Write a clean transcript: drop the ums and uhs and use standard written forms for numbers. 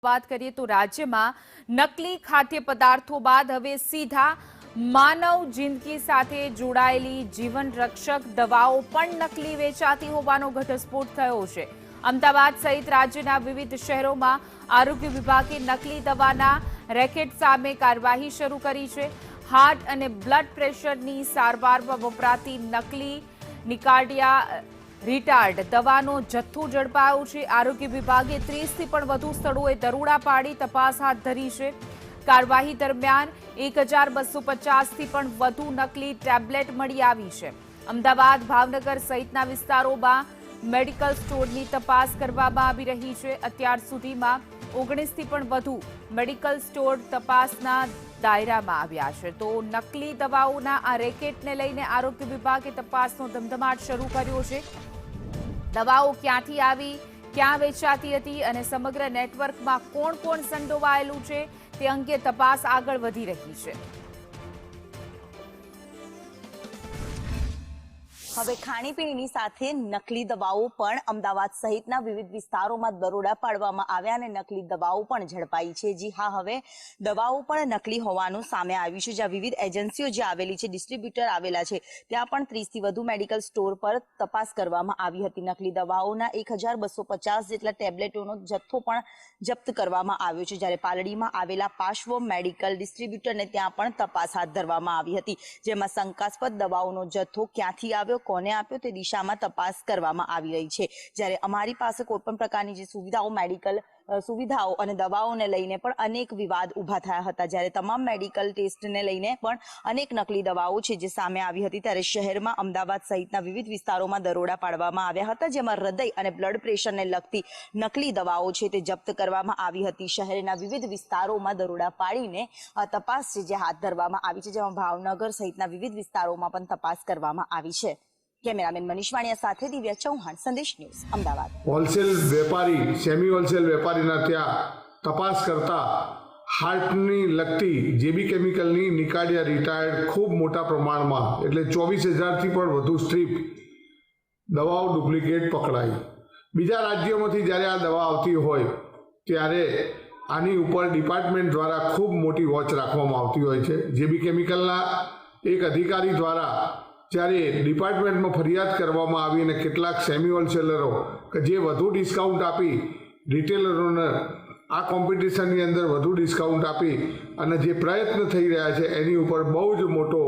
વાત કરીએ તો રાજ્યમાં નકલી ખાદ્ય પદાર્થો બાદ હવે સીધા માનવ જિંદગી સાથે જોડાયેલી જીવન રક્ષક દવાઓ પણ નકલી વેચાતી હોવાનો ઘટસ્ફોટ થયો છે। અમદાવાદ સહિત રાજ્યના વિવિધ શહેરોમાં આરોગ્ય વિભાગે નકલી દવાના રેકેટ સામે કાર્યવાહી શરૂ કરી છે। હાર્ટ અને બ્લડ પ્રેશરની સારવારમાં વપરાતી નકલી નિકાર્ડિયા રિટાર્ડ દવાનો જથ્થો ઝડપાયો છે। આરોગ્ય વિભાગે 30થી પણ વધુ સ્થળોએ દરોડા પાડી તપાસ હાથ ધરી છે। કાર્યવાહી દરમિયાન 1250થી પણ વધુ નકલી ટેબ્લેટ મળી આવી છે। અમદાવાદ, ભાવનગર સહિતના વિસ્તારોમાં મેડિકલ સ્ટોરની તપાસ કરવામાં આવી રહી છે। અત્યાર સુધીમાં 19થી પણ વધુ મેડિકલ સ્ટોર તપાસના દાયરામાં આવ્યા છે। તો નકલી દવાઓના આ રેકેટને લઈને આરોગ્ય વિભાગે તપાસનો ધમધમાટ શરૂ કર્યો છે। દવાઓ ક્યાંથી આવી, ક્યાં વેચાતી હતી અને સમગ્ર નેટવર્કમાં કોણ કોણ સંડોવાયેલું છે તે અંગે તપાસ આગળ વધી રહી છે। હવે ખાણીપીણીની સાથે નકલી દવાઓ પણ અમદાવાદ સહિતના વિવિધ વિસ્તારોમાં દરોડા પાડવામાં આવ્યા અને નકલી દવાઓ પણ ઝડપાઈ છે। જી હા, હવે દવાઓ પણ નકલી હોવાનું સામે આવ્યું છે। જ્યાં વિવિધ એજન્સીઓ જે આવેલી છે, ડિસ્ટ્રીબ્યુટર આવેલા છે, ત્યાં પણ 30થી વધુ મેડિકલ સ્ટોર પર તપાસ કરવામાં આવી હતી। નકલી દવાઓના 1250 જેટલા ટેબ્લેટોનો જથ્થો પણ જપ્ત કરવામાં આવ્યો છે। જ્યારે પાલડીમાં આવેલા પાર્શ્વ મેડિકલ ડિસ્ટ્રીબ્યુટરને ત્યાં પણ તપાસ હાથ ધરવામાં આવી હતી, જેમાં શંકાસ્પદ દવાઓનો જથ્થો ક્યાંથી આવ્યો, કોને આપ્યો તે દિશામાં તપાસ કરવામાં આવી રહી છે। જ્યારે અમારી પાસે કોઈ પણ પ્રકારની જે સુવિધાઓ, મેડિકલ સુવિધાઓ અને દવાઓને લઈને પણ અનેક વિવાદ ઊભા થયા હતા। જ્યારે તમામ મેડિકલ ટેસ્ટને લઈને પણ અનેક નકલી દવાઓ છે જે સામે આવી હતી, ત્યારે શહેરમાં અમદાવાદ સહિતના વિવિધ વિસ્તારોમાં દરોડા પાડવામાં આવ્યા હતા, જેમાં હૃદય અને બ્લડ પ્રેશરને લગતી નકલી દવાઓ છે તે જપ્ત કરવામાં આવી હતી। શહેરના વિવિધ વિસ્તારોમાં દરોડા પાડીને તપાસ છે જે હાથ ધરવામાં આવી છે, જેમાં ભાવનગર સહિતના વિવિધ વિસ્તારોમાં પણ તપાસ કરવામાં આવી છે। કેમેરામેન મનીષ વાણિયા સાથે દિવ્યા ચૌહાણ, સંદેશ ન્યૂઝ, અમદાવાદ। હોલસેલ વેપારી, સેમી હોલસેલ વેપારીના ત્યાં તપાસ કરતા હાર્ટની લગતી જેબી કેમિકલની નિકાર્ડિયા રિટાયર્ડ ખૂબ મોટા પ્રમાણમાં એટલે 24,000થી પણ વધુ સ્ટ્રીપ દવાઓ ડુપ્લિકેટ પકડાઈ। બીજા રાજ્યોમાંથી જ્યારે આ દવા આવતી હોય ત્યારે આની ઉપર ડિપાર્ટમેન્ટ દ્વારા ખૂબ મોટી વોચ રાખવામાં આવતી હોય છે। જેબી કેમિકલના એક અધિકારી દ્વારા જ્યારે ડિપાર્ટમેન્ટમાં ફરિયાદ કરવામાં આવી અને કેટલાક સેમી હોલસેલરો કે જે વધુ ડિસ્કાઉન્ટ આપી રિટેલરોને આ કોમ્પિટિશનની અંદર વધુ ડિસ્કાઉન્ટ આપી અને જે પ્રયત્ન થઈ રહ્યા છે એની ઉપર બહુ જ મોટો